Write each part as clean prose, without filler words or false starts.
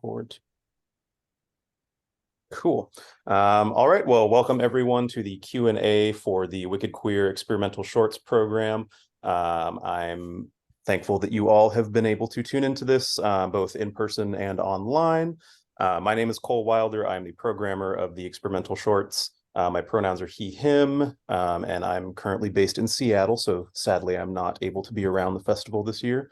Record. Cool. All right. Well, welcome everyone to the Q&A for the Wicked Queer Experimental Shorts program. I'm thankful that you all have been able to tune into this both in person and online. My name is Cole Wilder. I'm the programmer of the Experimental Shorts. My pronouns are he, him, and I'm currently based in Seattle, so sadly I'm not able to be around the festival this year.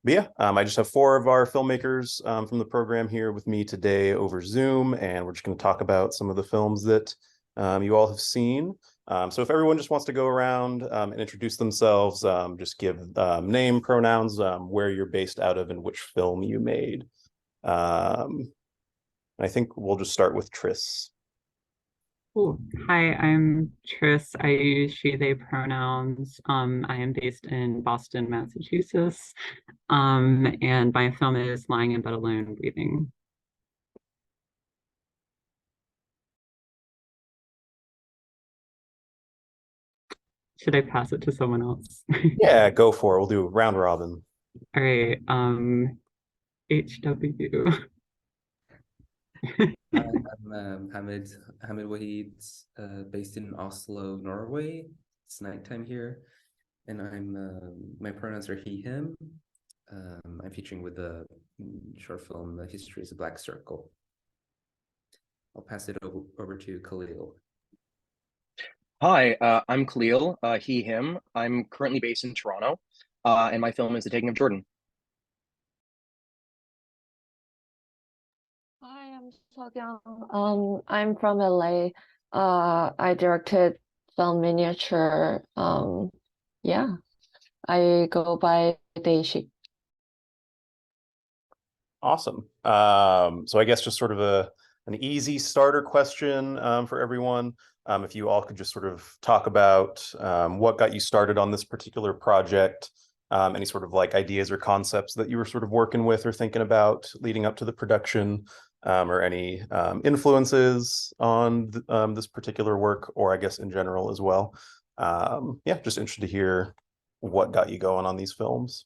But yeah, I just have four of our filmmakers from the program here with me today over Zoom, and we're just going to talk about some of the films that you all have seen. So if everyone just wants to go around and introduce themselves, just give name, pronouns, where you're based out of, and which film you made. I think we'll just start with Tris. Cool. Hi, I'm Tris. I use she, they pronouns. I am based in Boston, Massachusetts. And my film is Lying in Bed Alone, Breathing. Should I pass it to someone else? Yeah, go for it. We'll do round robin. All right. HW. I'm Hamid Wahid, based in Oslo, Norway. It's nighttime here, and my pronouns are he, him. I'm featuring with the short film History is a Black Circle. I'll pass it over to Khalil. Hi, I'm Khalil, he, him. I'm currently based in Toronto, and my film is The Taking of Jordan. Hi, I'm Seogyung. I'm from LA. I directed film miniature. Yeah, I go by Daisy. Awesome. So I guess just sort of an easy starter question for everyone. If you all could just sort of talk about what got you started on this particular project, any sort of like ideas or concepts that you were sort of working with or thinking about leading up to the production, or any influences on this particular work, or I guess in general as well. Yeah, just interested to hear what got you going on these films.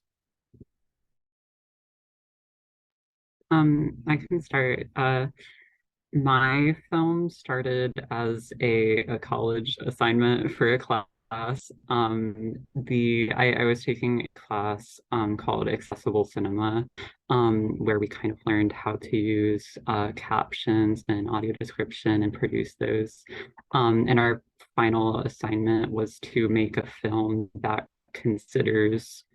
I can start. My film started as a college assignment for a class. I was taking a class called Accessible Cinema, where we kind of learned how to use captions and audio description and produce those. And our final assignment was to make a film that considers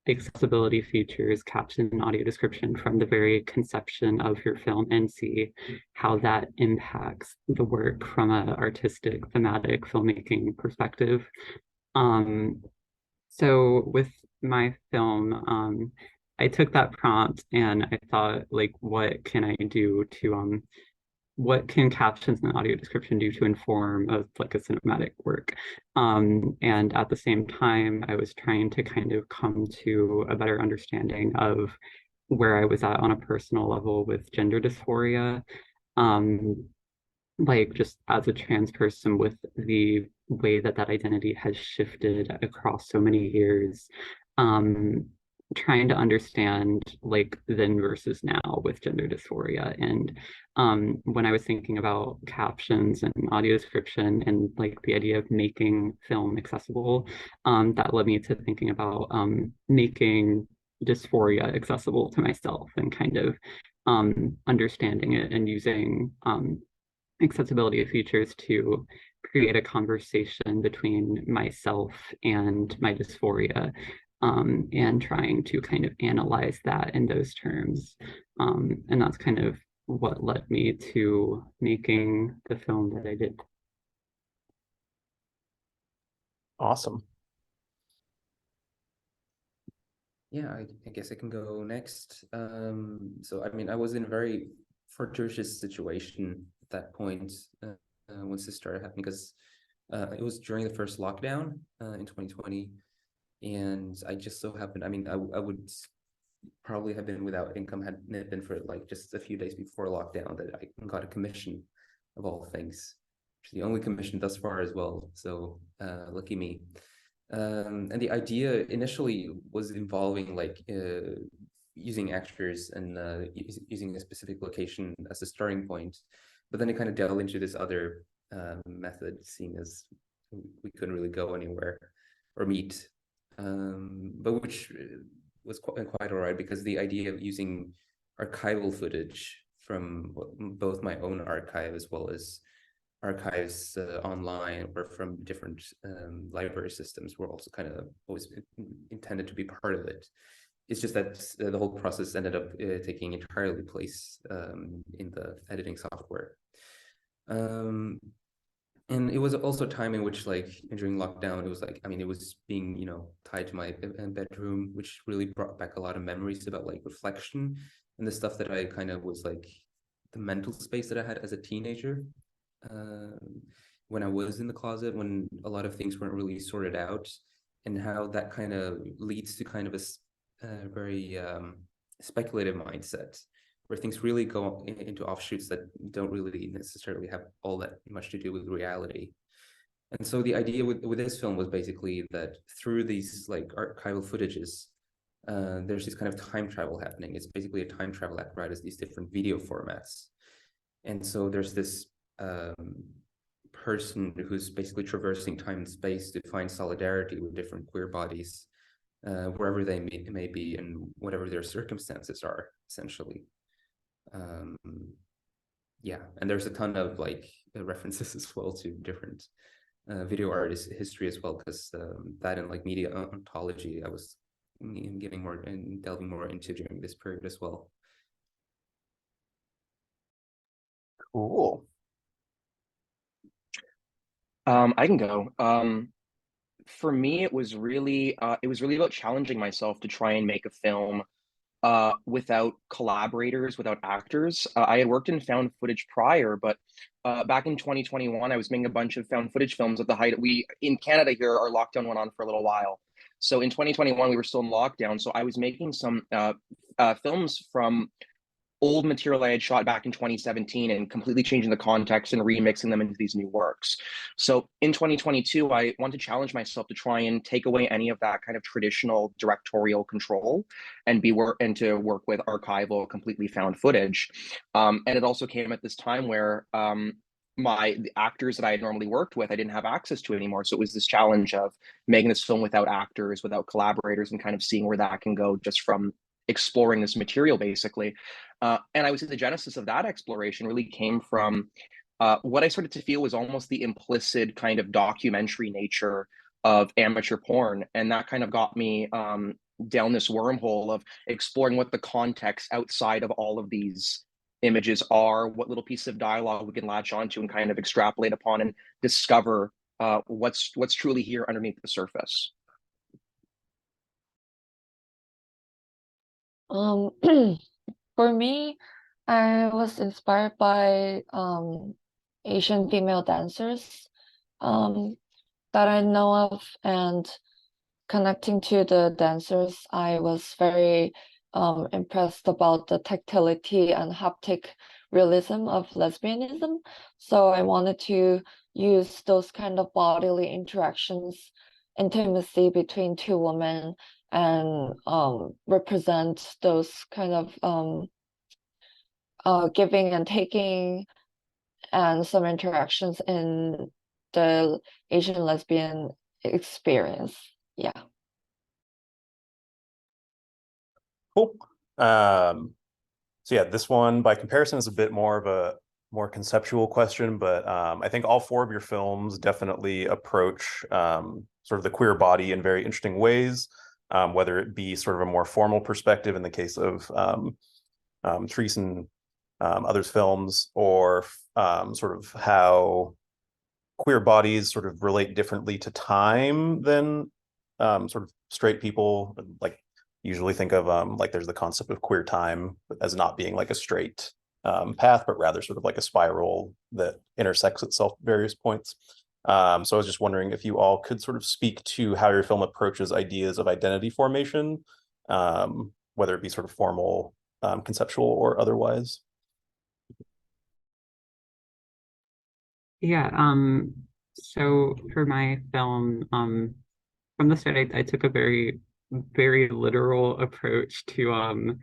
accessibility features, caption and audio description from the very conception of your film and see how that impacts the work from an artistic, thematic filmmaking perspective. So with my film, I took that prompt and I thought, like, what can I do to what can captions and audio description do to inform like a cinematic work? And at the same time, I was trying to kind of come to a better understanding of where I was at on a personal level with gender dysphoria. Like just as a trans person, with the way that identity has shifted across so many years, trying to understand like then versus now with gender dysphoria. And when I was thinking about captions and audio description and like the idea of making film accessible, that led me to thinking about making dysphoria accessible to myself and kind of understanding it and using accessibility features to create a conversation between myself and my dysphoria, and trying to kind of analyze that in those terms. And that's kind of what led me to making the film that I did. Awesome. Yeah, I guess I can go next. So, I mean, I was in a very fortuitous situation at that point once this started happening, because it was during the first lockdown in 2020. And I just so happened, I mean, I would probably have been without income had it been for like just a few days before lockdown that I got a commission of all things, which is the only commission thus far as well. So lucky me. And the idea initially was involving like using actors and using a specific location as a starting point, but then it kind of delved into this other method, seeing as we couldn't really go anywhere or meet, but which was quite all right, because the idea of using archival footage from both my own archive as well as archives online or from different library systems were also kind of always intended to be part of it. It's just that the whole process ended up taking entirely place in the editing software. And it was also a time in which, like, during lockdown, it was like, I mean, it was being, you know, tied to my bedroom, which really brought back a lot of memories about like reflection and the stuff that I kind of was like, the mental space that I had as a teenager. When I was in the closet, when a lot of things weren't really sorted out, and how that kind of leads to kind of a very speculative mindset, where things really go into offshoots that don't really necessarily have all that much to do with reality. And so the idea with this film was basically that through these like archival footages, there's this kind of time travel happening. It's basically a time travel apparatus, these different video formats. And so there's this person who's basically traversing time and space to find solidarity with different queer bodies, wherever they may be and whatever their circumstances are, essentially. Yeah, and there's a ton of like references as well to different video artist history as well, because that and like media ontology I was giving more and delving more into during this period as well. Cool. I can go. For me, it was really about challenging myself to try and make a film without collaborators, without actors. I had worked in found footage prior, but back in 2021, I was making a bunch of found footage films at the height. We in Canada here, our lockdown went on for a little while. So in 2021, we were still in lockdown. So I was making some films from old material I had shot back in 2017 and completely changing the context and remixing them into these new works. So in 2022, I want to challenge myself to try and take away any of that kind of traditional directorial control and to work with archival, completely found footage. And it also came at this time where the actors that I had normally worked with, I didn't have access to anymore. So it was this challenge of making this film without actors, without collaborators, and kind of seeing where that can go just from exploring this material, basically. And I would say the genesis of that exploration really came from what I started to feel was almost the implicit kind of documentary nature of amateur porn. And that kind of got me down this wormhole of exploring what the context outside of all of these images are, what little piece of dialogue we can latch onto and kind of extrapolate upon and discover what's truly here underneath the surface. For me, I was inspired by Asian female dancers that I know of, and connecting to the dancers, I was very impressed about the tactility and haptic realism of lesbianism. So I wanted to use those kind of bodily interactions, intimacy between two women, and represent those kind of giving and taking and some interactions in the Asian lesbian experience. Yeah. Cool. So yeah, this one by comparison is a bit more of a more conceptual question, but I think all four of your films definitely approach sort of the queer body in very interesting ways, whether it be sort of a more formal perspective in the case of Therese and others' films, or sort of how queer bodies sort of relate differently to time than sort of straight people. Like usually think of like there's the concept of queer time as not being like a straight path, but rather sort of like a spiral that intersects itself at various points. So I was just wondering if you all could sort of speak to how your film approaches ideas of identity formation, whether it be sort of formal, conceptual, or otherwise. Yeah, so for my film, from the start, I took a very very literal approach to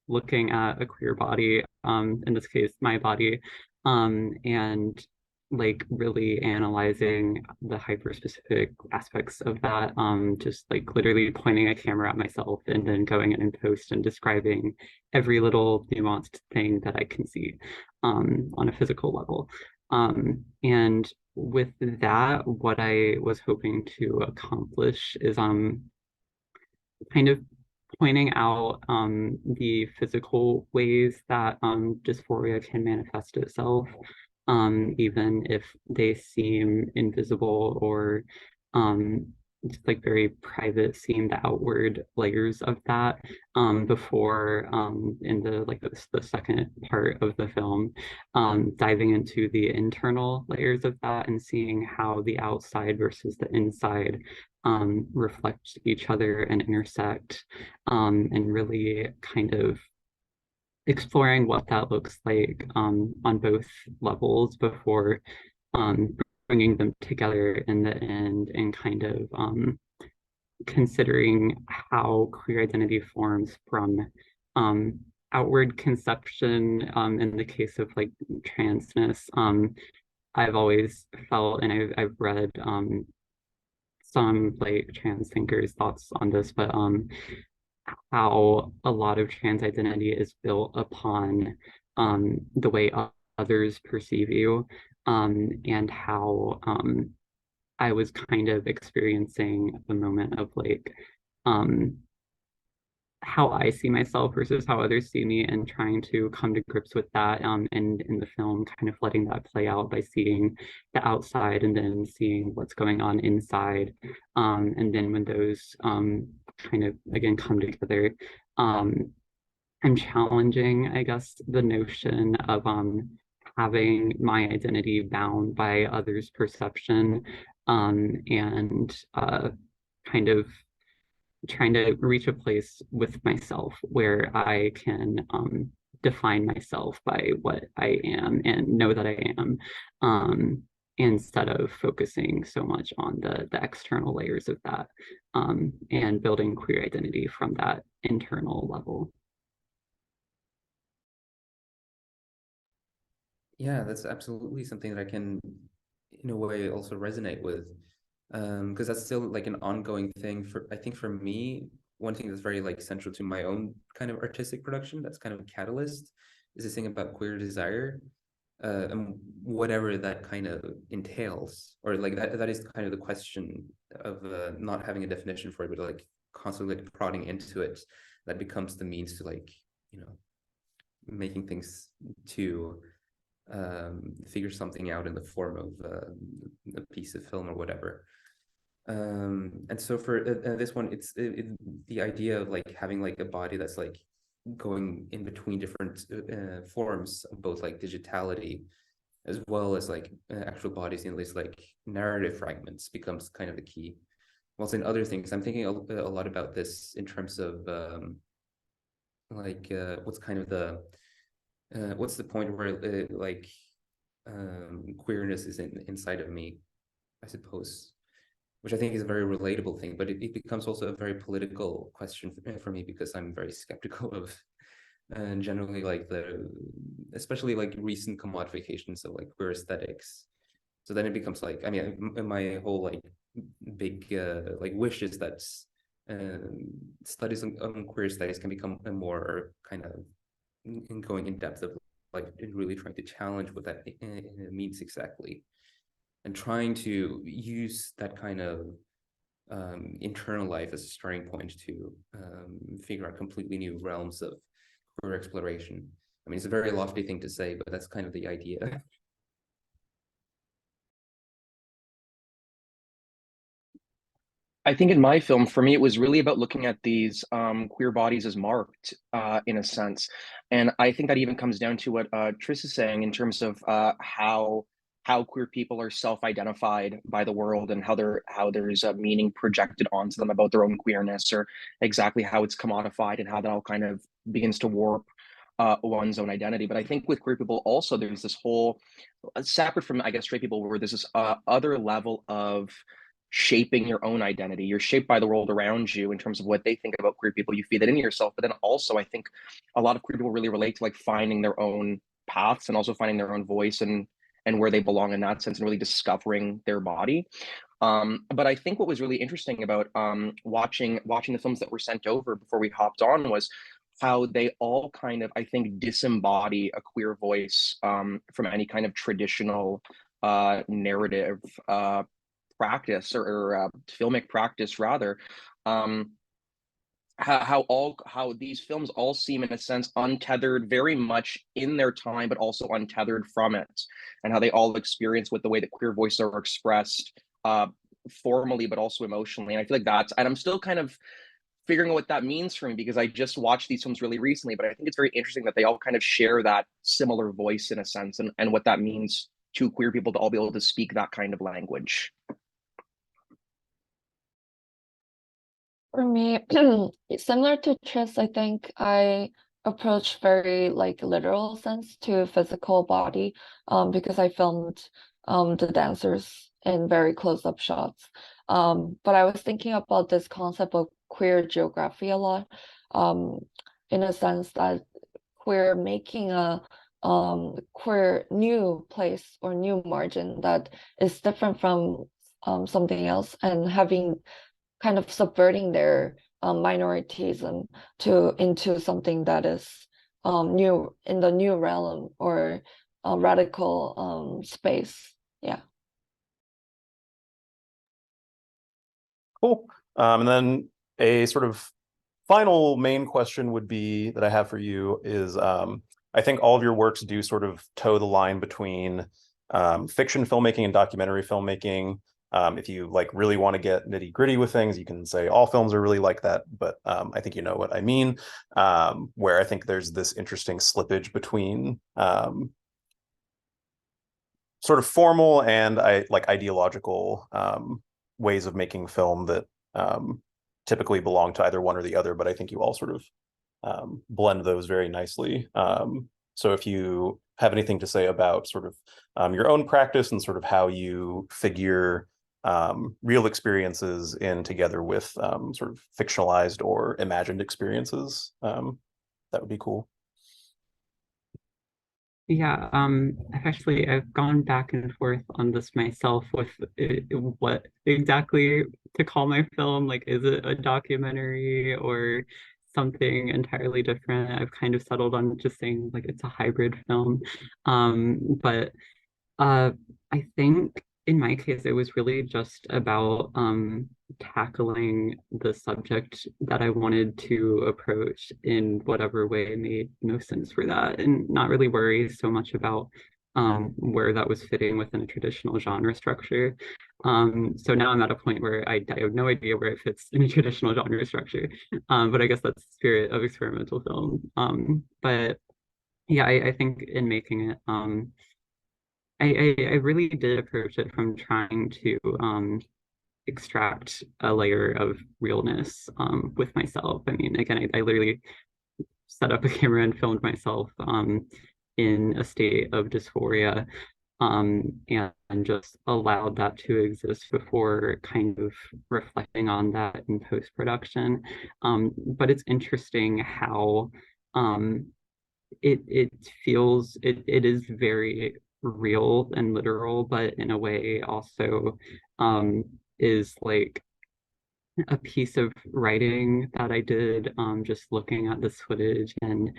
looking at a queer body, in this case, my body, and like really analyzing the hyper-specific aspects of that, just like literally pointing a camera at myself and then going in and post and describing every little nuanced thing that I can see on a physical level. And with that, what I was hoping to accomplish is kind of pointing out the physical ways that dysphoria can manifest itself, even if they seem invisible or just like very private, seem the outward layers of that, before in the second part of the film, diving into the internal layers of that and seeing how the outside versus the inside reflect each other and intersect, and really kind of exploring what that looks like on both levels before bringing them together in the end, and kind of considering how queer identity forms from outward conception, in the case of like transness. I've always felt, and I've read some like trans thinkers' thoughts on this, but how a lot of trans identity is built upon the way others perceive you, and how I was kind of experiencing a moment of like how I see myself versus how others see me, and trying to come to grips with that, and in the film kind of letting that play out by seeing the outside and then seeing what's going on inside, and then when those kind of again come together, I'm challenging, I guess, the notion of having my identity bound by others' perception, and kind of trying to reach a place with myself where I can define myself by what I am and know that I am, instead of focusing so much on the external layers of that, and building queer identity from that internal level. Yeah, that's absolutely something that I can, in a way, also resonate with. Because that's still like an ongoing thing for, I think for me, one thing that's very like central to my own kind of artistic production, that's kind of a catalyst, is this thing about queer desire, and whatever that kind of entails, or like that is kind of the question of not having a definition for it, but like constantly like prodding into it, that becomes the means to like, you know, making things to figure something out in the form of a piece of film or whatever. And so for this one, it's the idea of like having like a body that's like going in between different forms of both like digitality as well as like actual bodies in these like narrative fragments becomes kind of the key. Whilst in other things, I'm thinking a lot about this in terms of what's kind of the what's the point where like queerness is inside of me, I suppose, which I think is a very relatable thing, but it becomes also a very political question for me, because I'm very skeptical of and generally like especially like recent commodifications of like queer aesthetics. So then it becomes like, I mean, my whole like big like wish is that studies on queer studies can become a more kind of going in depth of like really trying to challenge what that means exactly, and trying to use that kind of internal life as a starting point to figure out completely new realms of queer exploration. I mean, it's a very lofty thing to say, but that's kind of the idea. I think in my film, for me, it was really about looking at these queer bodies as marked, in a sense, and I think that even comes down to what Tris is saying in terms of how queer people are self-identified by the world, and how there's a meaning projected onto them about their own queerness, or exactly how it's commodified and how that all kind of begins to warp one's own identity. But I think with queer people also, there's this whole separate from, I guess, straight people, where there's this other level of shaping your own identity. You're shaped by the world around you in terms of what they think about queer people. You feed that into yourself. But then also, I think a lot of queer people really relate to like finding their own paths and also finding their own voice and where they belong in that sense and really discovering their body. But I think what was really interesting about watching the films that were sent over before we hopped on was how they all kind of, I think, disembody a queer voice from any kind of traditional narrative practice or filmic practice rather. Um, how these films all seem in a sense untethered very much in their time but also untethered from it, and how they all experience with the way that queer voices are expressed formally but also emotionally. And I feel like that's, and I'm still kind of figuring out what that means for me because I just watched these films really recently, but I think it's very interesting that they all kind of share that similar voice in a sense, and what that means to queer people to all be able to speak that kind of language. For me, similar to Tris, I think I approach very like literal sense to physical body, because I filmed the dancers in very close-up shots. But I was thinking about this concept of queer geography a lot, in a sense that we're making a queer new place or new margin that is different from something else, and having kind of subverting their minoritism into something that is new in the new realm or a radical space. Yeah. Cool. And then a sort of final main question would be that I have for you is I think all of your works do sort of toe the line between fiction filmmaking and documentary filmmaking. If you like really want to get nitty gritty with things, you can say all films are really like that, but I think you know what I mean, where I think there's this interesting slippage between sort of formal and like ideological ways of making film that typically belong to either one or the other, but I think you all sort of blend those very nicely. So if you have anything to say about sort of your own practice and sort of how you figure real experiences in together with sort of fictionalized or imagined experiences, that would be cool. Yeah, I've gone back and forth on this myself with what exactly to call my film. Like, is it a documentary or something entirely different? I've kind of settled on just saying like it's a hybrid film. But uh, I think in my case, it was really just about tackling the subject that I wanted to approach in whatever way made most sense for that, and not really worry so much about where that was fitting within a traditional genre structure. So now I'm at a point where I have no idea where it fits in a traditional genre structure, but I guess that's the spirit of experimental film. But yeah, I think in making it, I really did approach it from trying to extract a layer of realness with myself. I mean, again, I literally set up a camera and filmed myself in a state of dysphoria, and just allowed that to exist before kind of reflecting on that in post-production. But it's interesting how it feels, it is very real and literal, but in a way also is like a piece of writing that I did just looking at this footage. And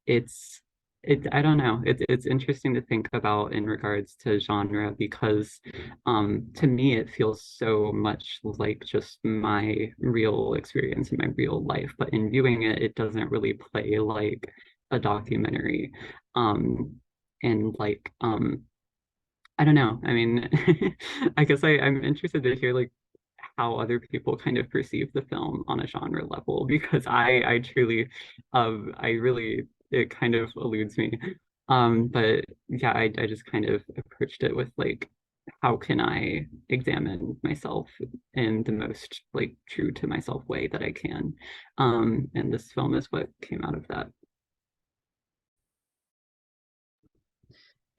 it's I don't know, it's interesting to think about in regards to genre, because to me it feels so much like just my real experience in my real life, but in viewing it, it doesn't really play like a documentary. And like I don't know, I mean, I guess I'm interested to hear like how other people kind of perceive the film on a genre level, because I truly I really, it kind of eludes me. But yeah, I just kind of approached it with like, how can I examine myself in the most like true to myself way that I can, and this film is what came out of that.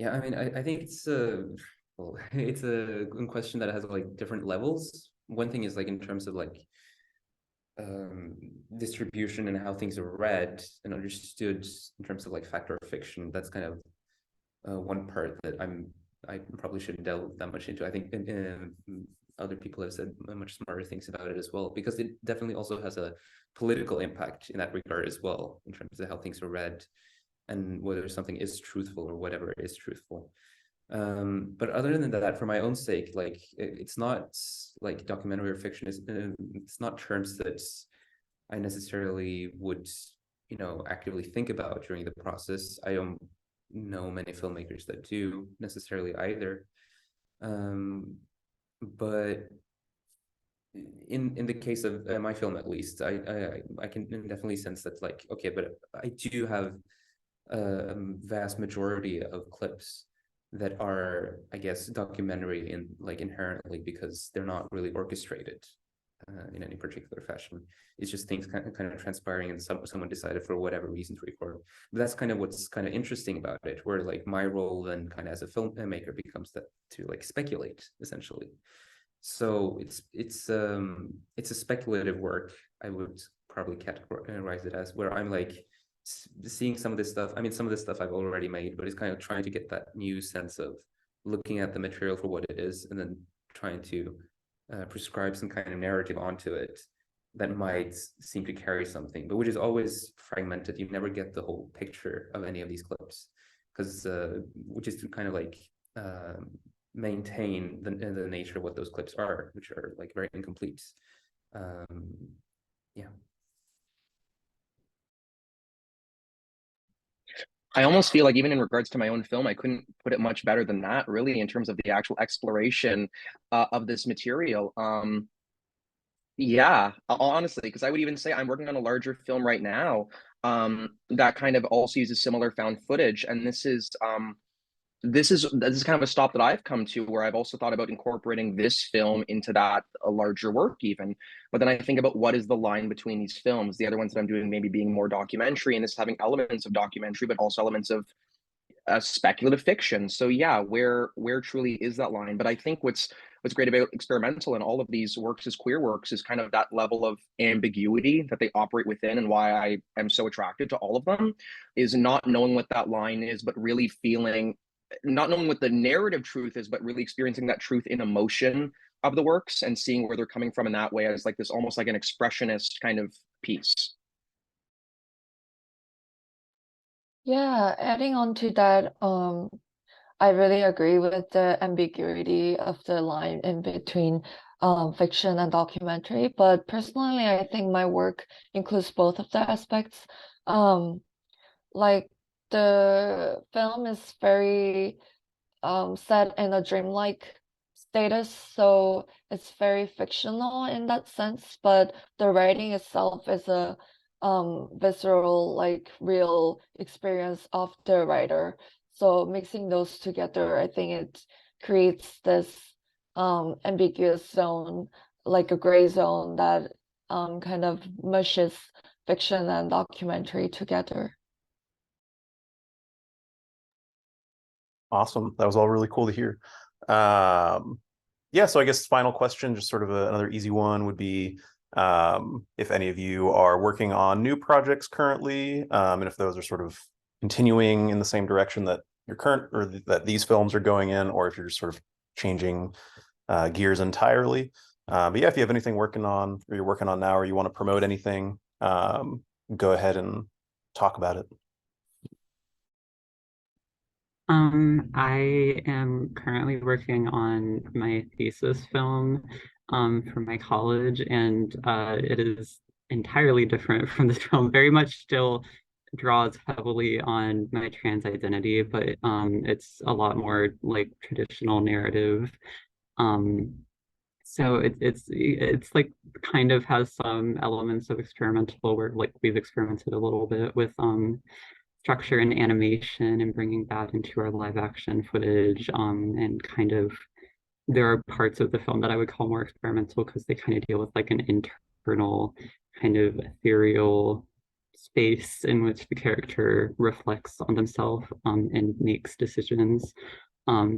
Yeah, I mean, I think it's Well, it's a question that has like different levels. One thing is like in terms of like distribution and how things are read and understood in terms of like fact or fiction. That's kind of one part that I probably shouldn't delve that much into. I think other people have said much smarter things about it as well, because it definitely also has a political impact in that regard as well, in terms of how things are read and whether something is truthful or whatever is truthful. But other than that, for my own sake, like it's not like documentary or fiction is it's not terms that I necessarily would, you know, actively think about during the process. I don't know many filmmakers that do necessarily either. But in the case of my film, at least, I can definitely sense that, like, okay, but I do have a vast majority of clips that are, I guess, documentary in like inherently, because they're not really orchestrated in any particular fashion. It's just things kind of transpiring, and someone decided for whatever reason to record. But that's kind of what's kind of interesting about it, where like my role then kind of as a filmmaker becomes that to like speculate essentially. So it's a speculative work, I would probably categorize it as, where I'm like seeing some of this stuff. I mean, some of this stuff I've already made, but it's kind of trying to get that new sense of looking at the material for what it is, and then trying to prescribe some kind of narrative onto it that might seem to carry something, but which is always fragmented. You never get the whole picture of any of these clips, because which is to kind of like maintain the nature of what those clips are, which are like very incomplete. Yeah. I almost feel like even in regards to my own film, I couldn't put it much better than that, really, in terms of the actual exploration of this material. Yeah, honestly, because I would even say I'm working on a larger film right now that kind of also uses similar found footage, and this is kind of a stop that I've come to, where I've also thought about incorporating this film into that a larger work even. But then I think about what is the line between these films, the other ones that I'm doing maybe being more documentary, and this having elements of documentary, but also elements of speculative fiction. So yeah, where truly is that line? But I think what's great about experimental and all of these works as queer works is kind of that level of ambiguity that they operate within, and why I am so attracted to all of them is not knowing what that line is, but really feeling, not knowing what the narrative truth is, but really experiencing that truth in emotion of the works and seeing where they're coming from in that way, as like this almost like an expressionist kind of piece. Yeah, adding on to that, I really agree with the ambiguity of the line in between fiction and documentary. But personally, I think my work includes both of the aspects. Like the film is very set in a dreamlike status, so it's very fictional in that sense, but the writing itself is a visceral, like real experience of the writer. So mixing those together, I think it creates this ambiguous zone, like a gray zone that kind of mushes fiction and documentary together. Awesome. That was all really cool to hear. Yeah, so I guess final question, just sort of another easy one, would be if any of you are working on new projects currently, and if those are sort of continuing in the same direction that your current, or that these films are going in, or if you're just sort of changing gears entirely. But yeah, if you have anything working on, or you're working on now, or you want to promote anything, go ahead and talk about it. I am currently working on my thesis film for my college, and it is entirely different from this film. Very much still draws heavily on my trans identity, but it's a lot more like traditional narrative. Um, so it's like kind of has some elements of experimental, where like we've experimented a little bit with structure and animation and bringing that into our live action footage, and kind of there are parts of the film that I would call more experimental, because they kind of deal with like an internal kind of ethereal space in which the character reflects on themselves and makes decisions.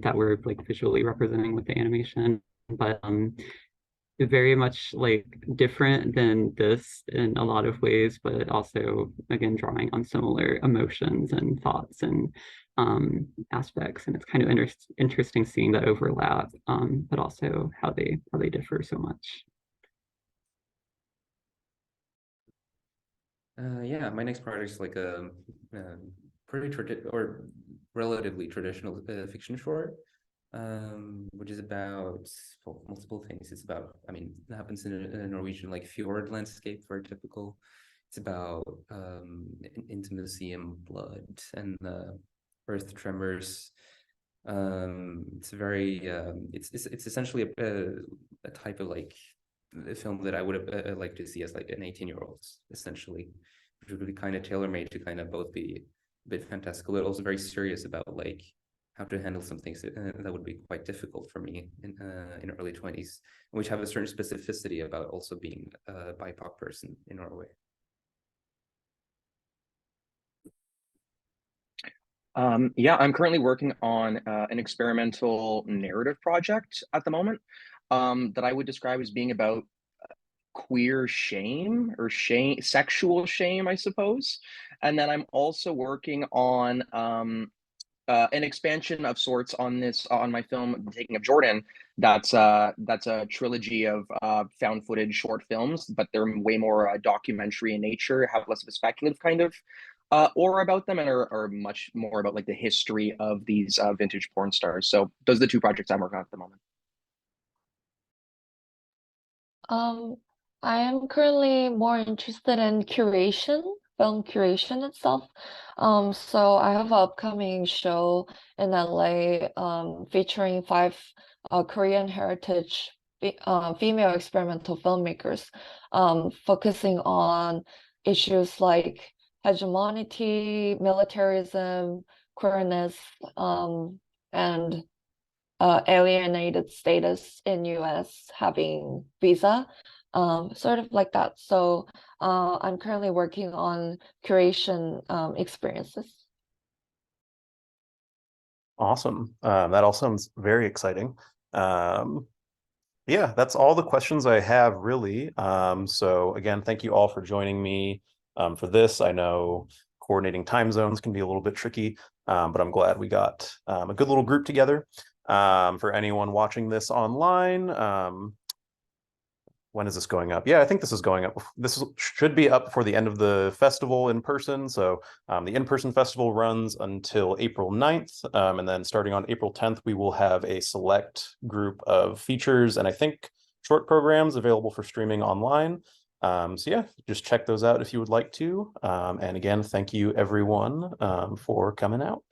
that we're like visually representing with the animation. But very much like different than this in a lot of ways, but also again drawing on similar emotions and thoughts and aspects. And it's kind of interesting seeing the overlap, but also how they differ so much. Yeah, my next project is like a pretty relatively traditional fiction short, which is about multiple things. It's about, I mean, it happens in a Norwegian like fjord landscape, very typical. It's about intimacy and blood and earth tremors. It's very it's essentially a type of like the film that I would have liked to see as like an 18-year-old, essentially, which would be kind of tailor-made to kind of both be a bit fantastical, but also very serious about like how to handle some things that would be quite difficult for me in early 20s, which have a certain specificity about also being a BIPOC person in Norway. Yeah, I'm currently working on an experimental narrative project at the moment that I would describe as being about queer shame or sexual shame, I suppose. And then I'm also working on an expansion of sorts on my film The Taking of Jordan. That's a trilogy of found footage short films, but they're way more documentary in nature, have less of a speculative kind of aura about them, and are much more about like the history of these vintage porn stars. So those are the two projects I'm working on at the moment. Um, I am currently more interested in curation, film curation itself. So I have an upcoming show in LA, featuring five Korean heritage female experimental filmmakers, focusing on issues like hegemony, militarism, queerness, and alienated status in US, having visa, sort of like that. So I'm currently working on curation experiences. Awesome. That all sounds very exciting. Yeah, that's all the questions I have really. So again, thank you all for joining me for this. I know coordinating time zones can be a little bit tricky, but I'm glad we got a good little group together. For anyone watching this online, when is this going up? Yeah, I think this is going up. Should be up before the end of the festival in person. So the in-person festival runs until April 9th. And then starting on April 10th, we will have a select group of features and I think short programs available for streaming online. So yeah, just check those out if you would like to. And again, thank you everyone for coming out.